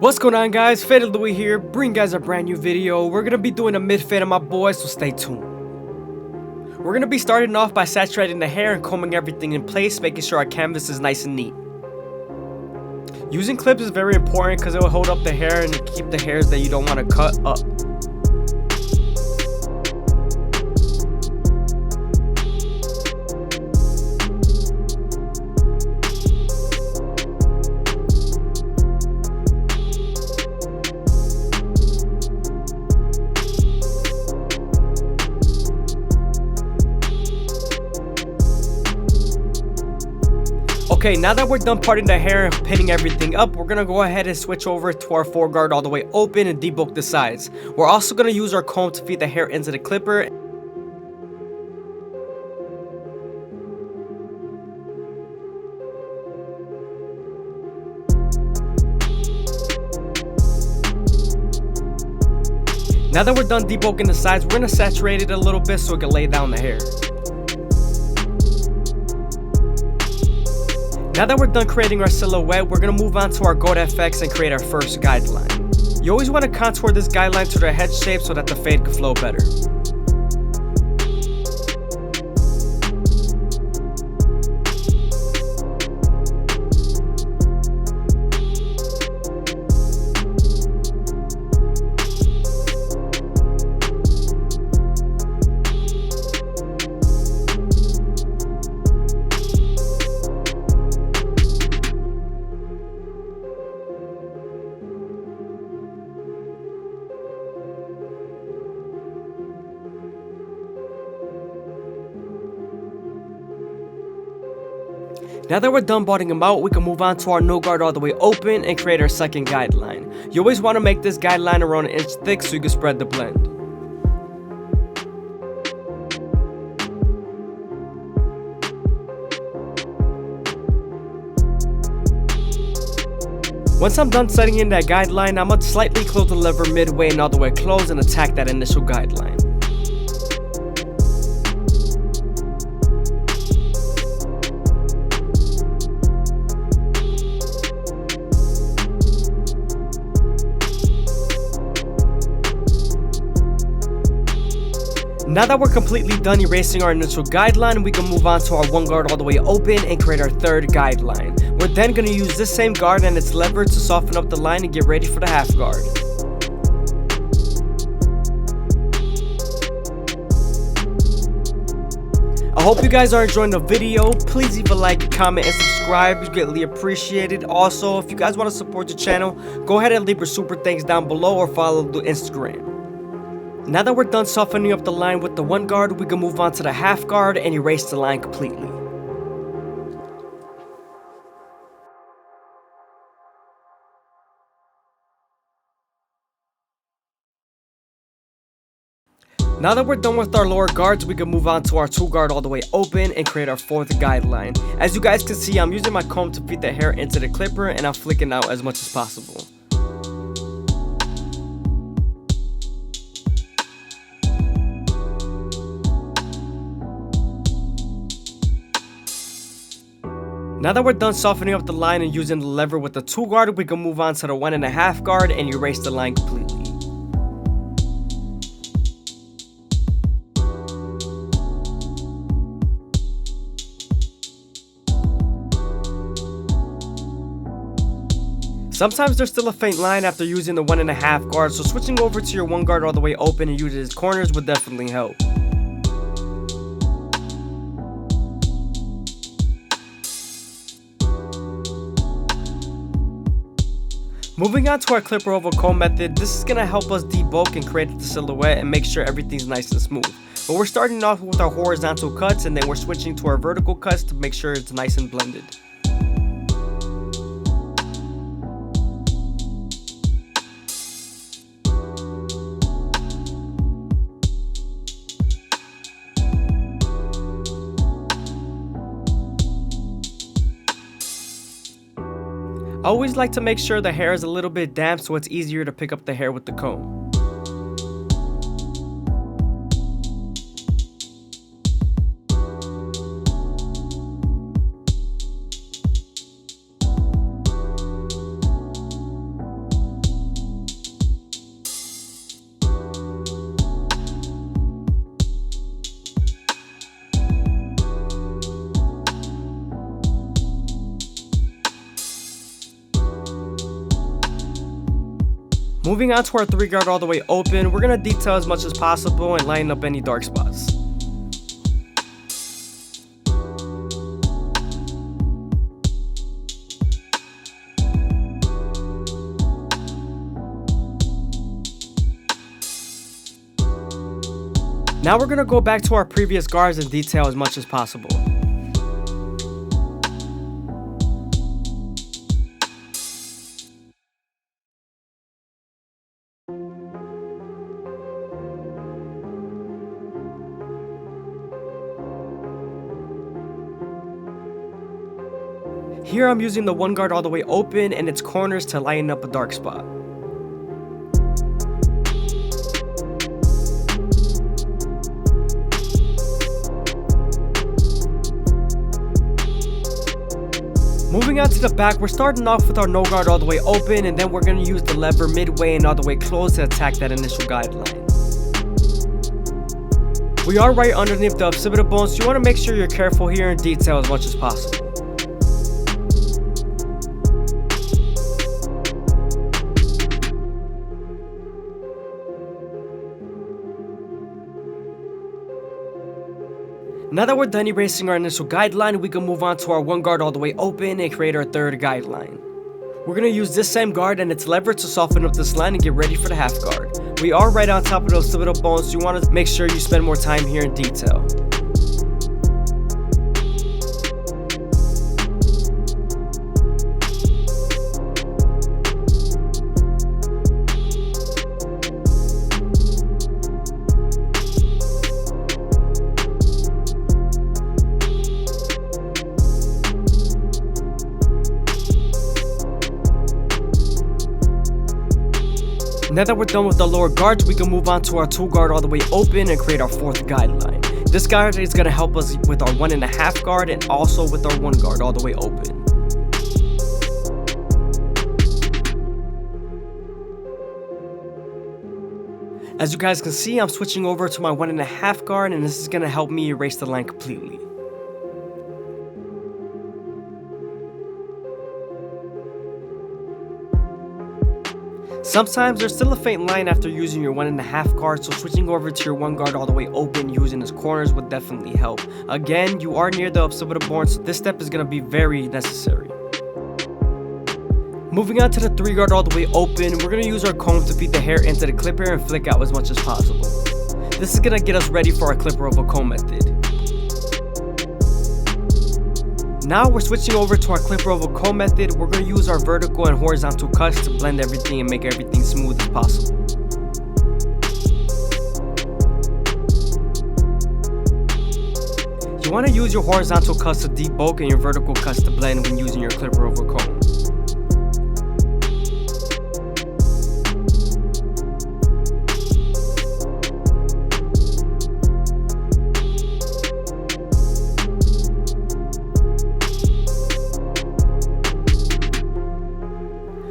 What's going on, guys? FadeitLuie here, bring guys a brand new video. We're gonna be doing a mid fade on my boys, so stay tuned. We're gonna be starting off by saturating the hair and combing everything in place, making sure our canvas is nice and neat. Using clips is very important because it will hold up the hair and keep the hairs that you don't want to cut up. Okay, now that we're done parting the hair and pinning everything up, we're gonna go ahead and switch over to our foreguard all the way open and debulk the sides. We're also gonna use our comb to feed the hair into the clipper. Now that we're done debulking the sides, we're gonna saturate it a little bit so it can lay down the hair. Now that we're done creating our silhouette, we're going to move on to our Gold FX and create our first guideline. You always want to contour this guideline to the head shape so that the fade can flow better. Now that we're done botting them out, we can move on to our no guard all the way open and create our second guideline. You always want to make this guideline around an inch thick so you can spread the blend. Once I'm done setting in that guideline, I'm going to slightly close the lever midway and all the way close and attack that initial guideline. Now that we're completely done erasing our initial guideline, we can move on to our one guard all the way open and create our third guideline. We're then going to use this same guard and its lever to soften up the line and get ready for the half guard. I hope you guys are enjoying the video. Please leave a like, comment, and subscribe. It's greatly appreciated. Also, if you guys want to support the channel, go ahead and leave your super thanks down below or follow the Instagram. Now that we're done softening up the line with the one guard, we can move on to the half guard and erase the line completely. Now that we're done with our lower guards, we can move on to our two guard all the way open and create our fourth guideline. As you guys can see, I'm using my comb to feed the hair into the clipper and I'm flicking out as much as possible. Now that we're done softening up the line and using the lever with the two guard, we can move on to the 1.5 guard and erase the line completely. Sometimes there's still a faint line after using the 1.5 guard, so switching over to your one guard all the way open and using its corners would definitely help. Moving on to our clipper over comb method, this is going to help us debulk and create the silhouette and make sure everything's nice and smooth. But we're starting off with our horizontal cuts and then we're switching to our vertical cuts to make sure it's nice and blended. I always like to make sure the hair is a little bit damp so it's easier to pick up the hair with the comb. Moving on to our 3 guard all the way open, we're going to detail as much as possible and line up any dark spots. Now we're going to go back to our previous guards and detail as much as possible. Here I'm using the 1 guard all the way open and its corners to lighten up a dark spot. Moving on to the back, we're starting off with our no guard all the way open, and then we're going to use the lever midway and all the way closed to attack that initial guideline. We are right underneath the occipital bone, so you want to make sure you're careful here and detail as much as possible. Now that we're done erasing our initial guideline, we can move on to our 1 guard all the way open and create our 3rd guideline. We're going to use this same guard and its lever to soften up this line and get ready for the half guard. We are right on top of those occipital bones, so you want to make sure you spend more time here in detail. Now that we're done with the lower guards, we can move on to our 2 guard all the way open and create our 4th guideline. This guard is going to help us with our 1.5 guard and also with our 1 guard all the way open. As you guys can see, I'm switching over to my 1.5 guard, and this is going to help me erase the line completely. Sometimes there's still a faint line after using your 1.5 guard, so switching over to your 1 guard all the way open using its corners would definitely help. Again, you are near the occipital bone, so this step is going to be very necessary. Moving on to the 3 guard all the way open, we're going to use our comb to feed the hair into the clipper and flick out as much as possible. This is going to get us ready for our clipper over comb method. Now we're switching over to our clipper over comb method. We're going to use our vertical and horizontal cuts to blend everything and make everything smooth as possible. You want to use your horizontal cuts to debulk and your vertical cuts to blend when using your clipper over comb.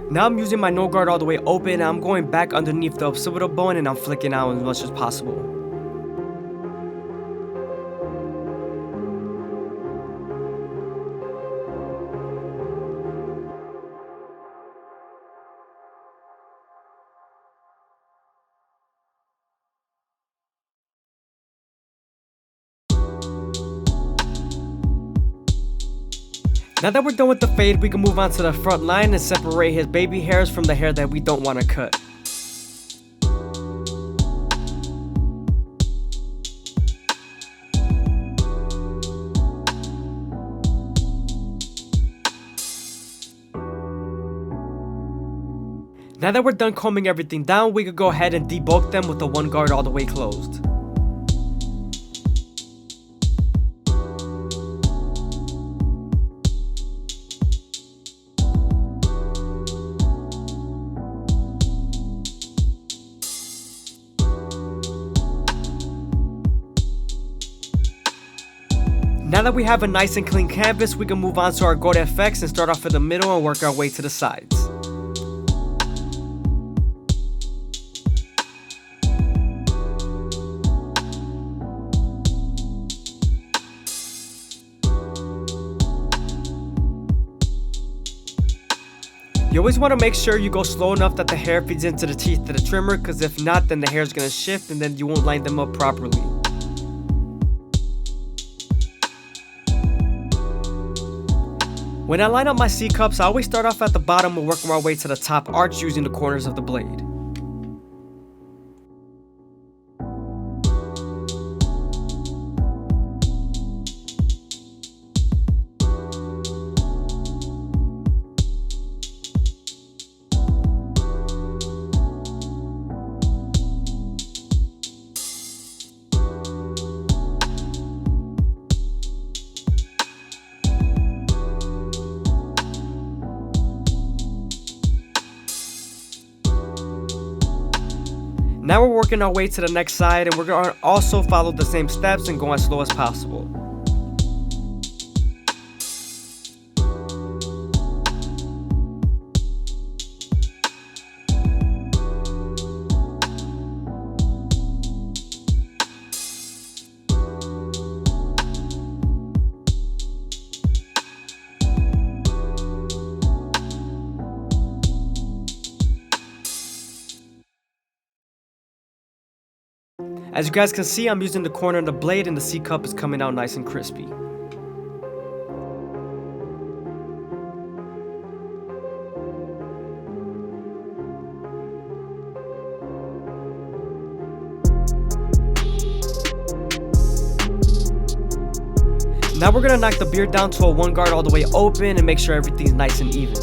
Now I'm using my no guard all the way open, and I'm going back underneath the occipital bone and I'm flicking out as much as possible. Now that we're done with the fade, we can move on to the front line and separate his baby hairs from the hair that we don't want to cut. Now that we're done combing everything down, we could go ahead and debulk them with the 1 guard all the way closed. Now that we have a nice and clean canvas, we can move on to our gold FX and start off in the middle and work our way to the sides. You always want to make sure you go slow enough that the hair feeds into the teeth of the trimmer, because if not, then the hair is going to shift and then you won't line them up properly. When I line up my C-cups, I always start off at the bottom and work my way to the top arch using the corners of the blade. Now we're working our way to the next side, and we're going to also follow the same steps and go as slow as possible. As you guys can see, I'm using the corner of the blade and the C-cup is coming out nice and crispy. Now we're gonna knock the beard down to a 1 guard all the way open and make sure everything's nice and even.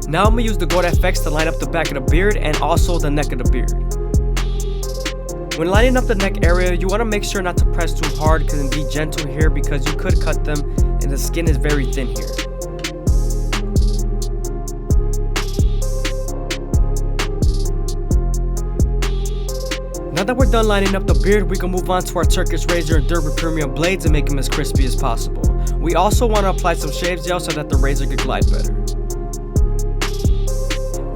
Now I'm going to use the Gold FX to line up the back of the beard and also the neck of the beard. When lining up the neck area, you want to make sure not to press too hard and be gentle here because you could cut them and the skin is very thin here. Now that we're done lining up the beard, we can move on to our Turkish razor and Derby Premium blades and make them as crispy as possible. We also want to apply some shave gel so that the razor can glide better.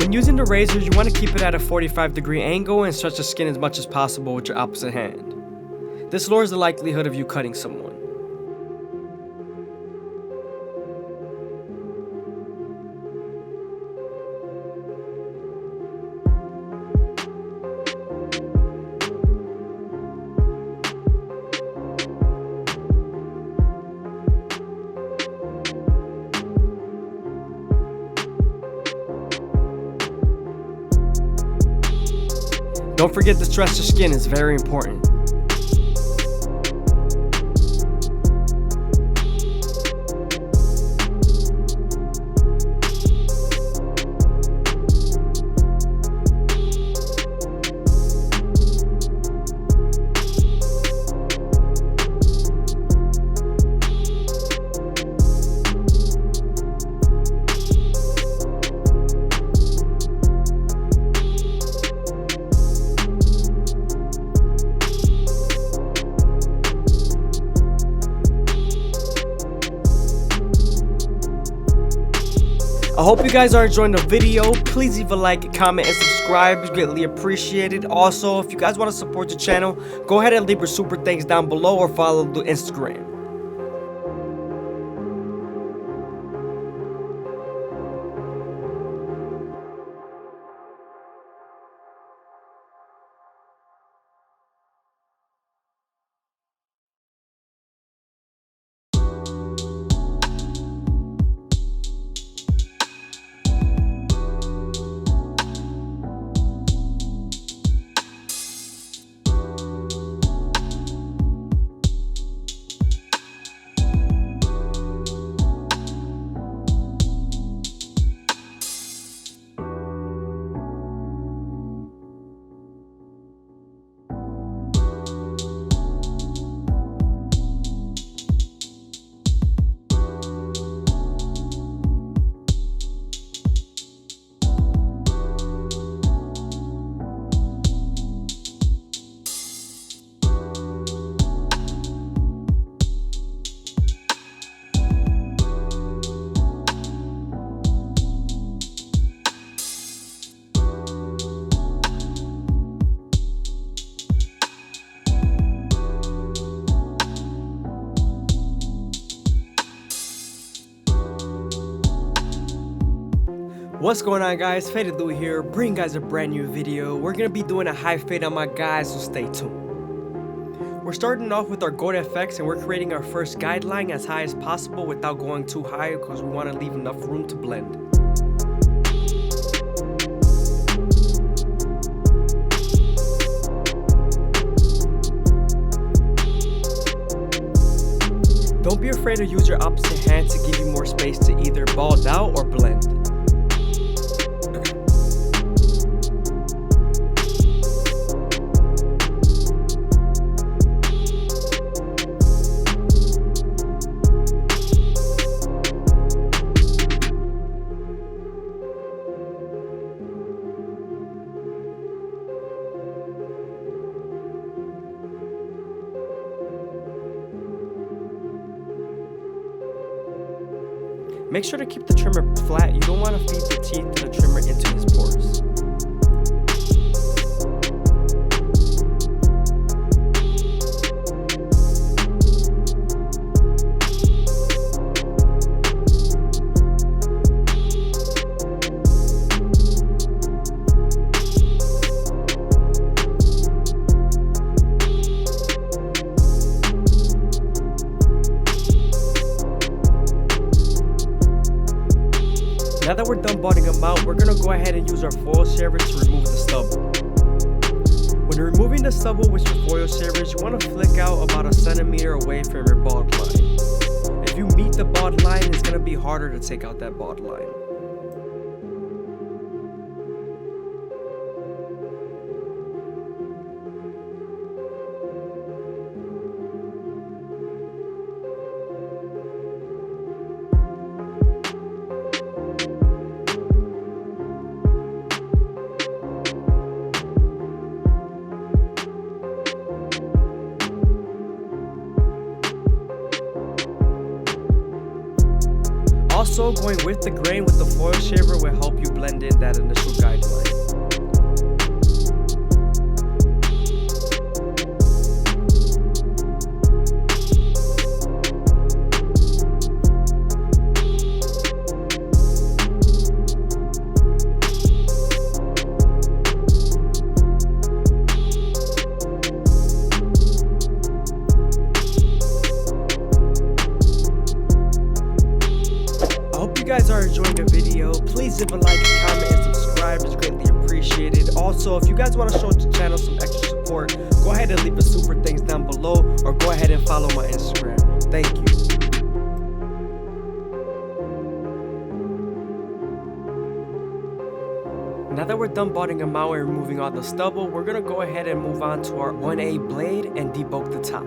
When using the razor, you want to keep it at a 45-degree angle and stretch the skin as much as possible with your opposite hand. This lowers the likelihood of you cutting someone. Don't forget to stretch the skin, it's very important. I hope you guys are enjoying the video. Please leave a like, comment, and subscribe. It's greatly appreciated. Also, if you guys want to support the channel, go ahead and leave your super thanks down below or follow the Instagram. What's going on, guys? FadeitLuie here, bringing guys a brand new video. We're gonna be doing a high fade on my guys, so stay tuned. We're starting off with our gold FX and we're creating our first guideline as high as possible without going too high because we want to leave enough room to blend. Don't be afraid to use your opposite hand to give you more space to either bald out or blend. Make sure to keep the trimmer flat. You don't want to feed the teeth of the trimmer into his pores. Now that we're done balding them out, we're going to go ahead and use our foil shaver to remove the stubble. When removing the stubble with your foil shavers, you want to flick out about a centimeter away from your bald line. If you meet the bald line, it's going to be harder to take out that bald line. Also, going with the grain with the foil shaver will help you blend in that initial guideline. If you guys are enjoying the video, please leave a like, comment, and subscribe. It's greatly appreciated. Also, if you guys want to show the channel some extra support, go ahead and leave a super thanks down below, or go ahead and follow my Instagram. Thank you. Now that we're done balding them out and removing all the stubble, we're going to go ahead and move on to our 1A blade and debulk the top.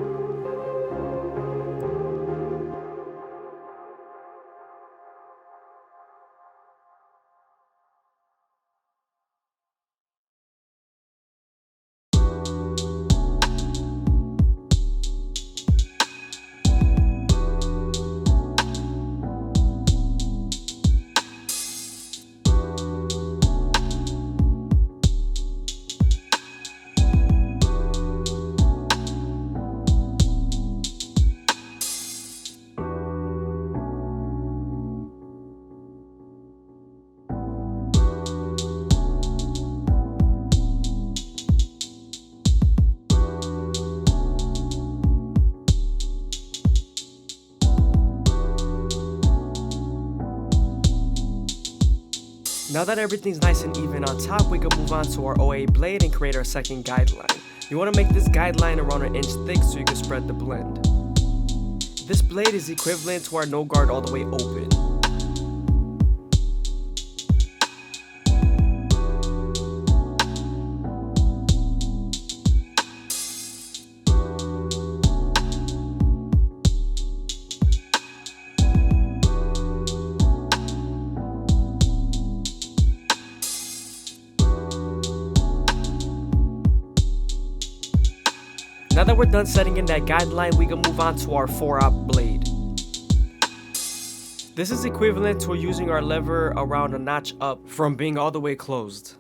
Now that everything's nice and even on top, we can move on to our OA blade and create our second guideline. You want to make this guideline around an inch thick so you can spread the blend. This blade is equivalent to our no guard all the way open. Now that we're done setting in that guideline, we can move on to our 4-op blade. This is equivalent to using our lever around a notch up from being all the way closed.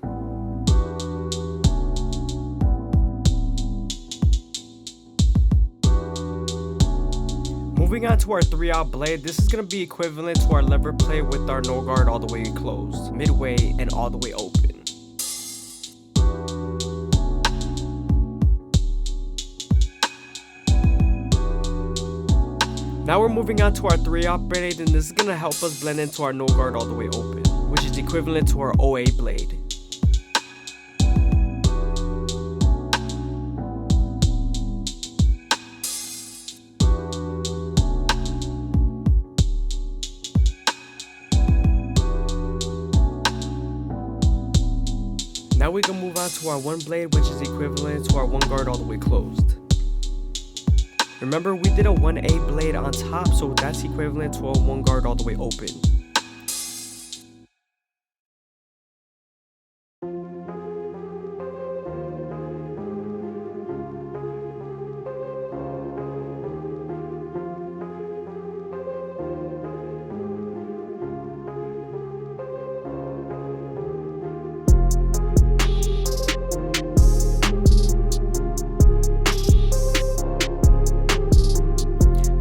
Moving on to our 3/0 blade, this is going to be equivalent to our lever plate with our no guard all the way closed, midway, and all the way open. Now we're moving on to our 3/0 blade, and this is going to help us blend into our no guard all the way open, which is equivalent to our OA blade. Now we can move on to our 1 blade, which is equivalent to our 1 guard all the way closed. Remember, we did a 1A blade on top, so that's equivalent to a 1 guard all the way open.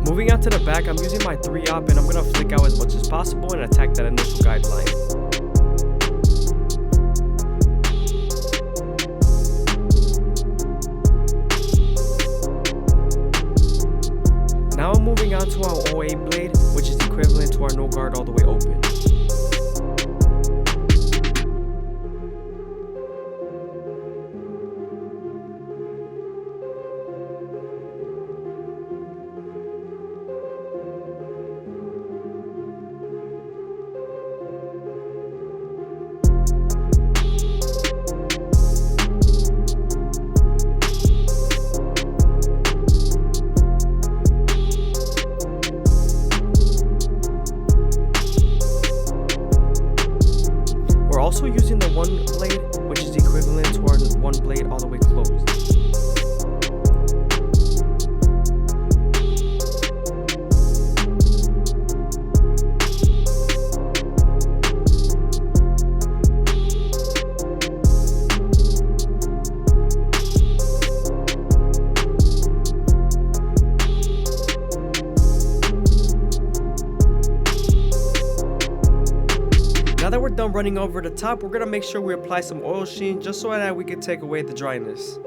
Moving on to the back, I'm using my 3/0 and I'm going to flick out as much as possible and attack that initial guideline. Now I'm moving on to our OA blade, which is equivalent to our no guard all the way open. Also using the 1 blade, which is equivalent to our 1 blade all the way closed. Now that we're done running over the top, we're going to make sure we apply some oil sheen just so that we can take away the dryness.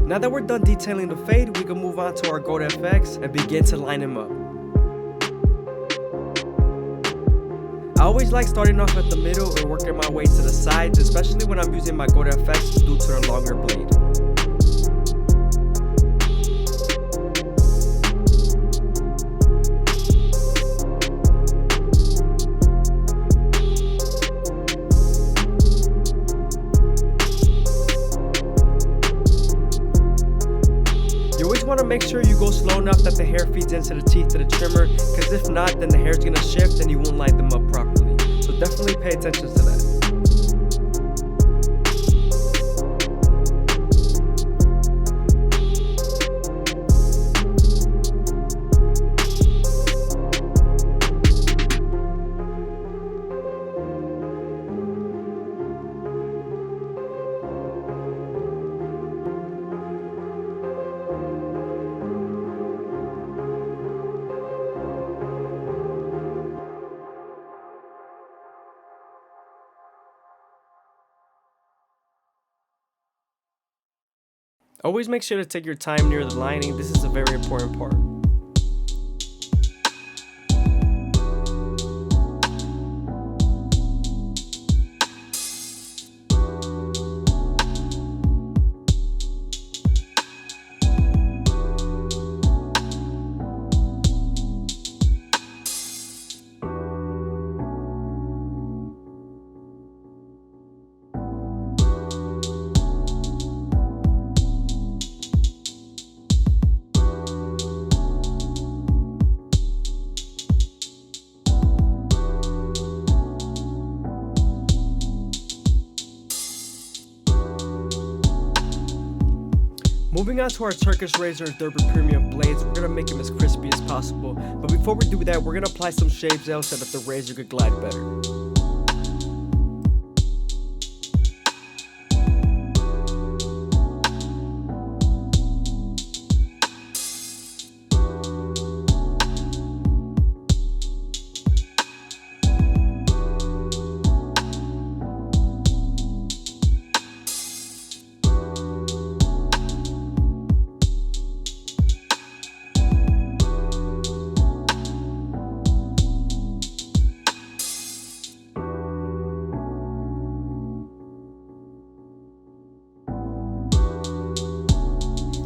Now that we're done detailing the fade, we can move on to our Gold FX and begin to line him up. I always like starting off at the middle and working my way to the sides, especially when I'm using my Gold FX due to the longer blade. You always want to make sure you go slow enough that the hair feeds into the teeth of the trimmer, because if not, then the hair's going to shift and you won't line them up properly. So definitely pay attention to that. Always make sure to take your time near the lining. This is a very important part. Moving on to our Turkish razor and Durban premium blades, we're gonna make them as crispy as possible. But before we do that, we're gonna apply some shave gel so that the razor could glide better.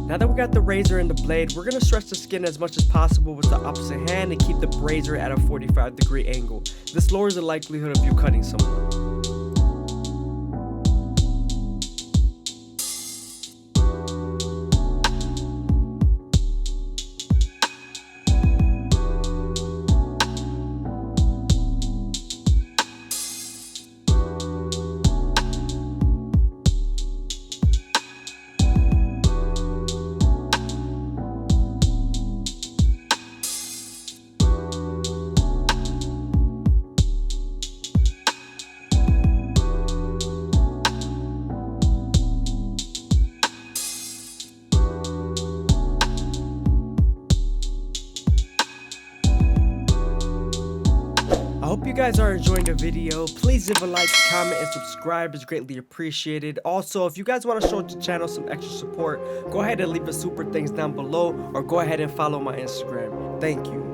Now that we got the razor and the blade, we're gonna stretch the skin as much as possible with the opposite hand and keep the razor at a 45-degree angle. This lowers the likelihood of you cutting someone. I hope you guys are enjoying the video. Please leave a like, comment, and subscribe. It's greatly appreciated. Also, if you guys want to show the channel some extra support, go ahead and leave a super thanks down below or go ahead and follow my Instagram. Thank you.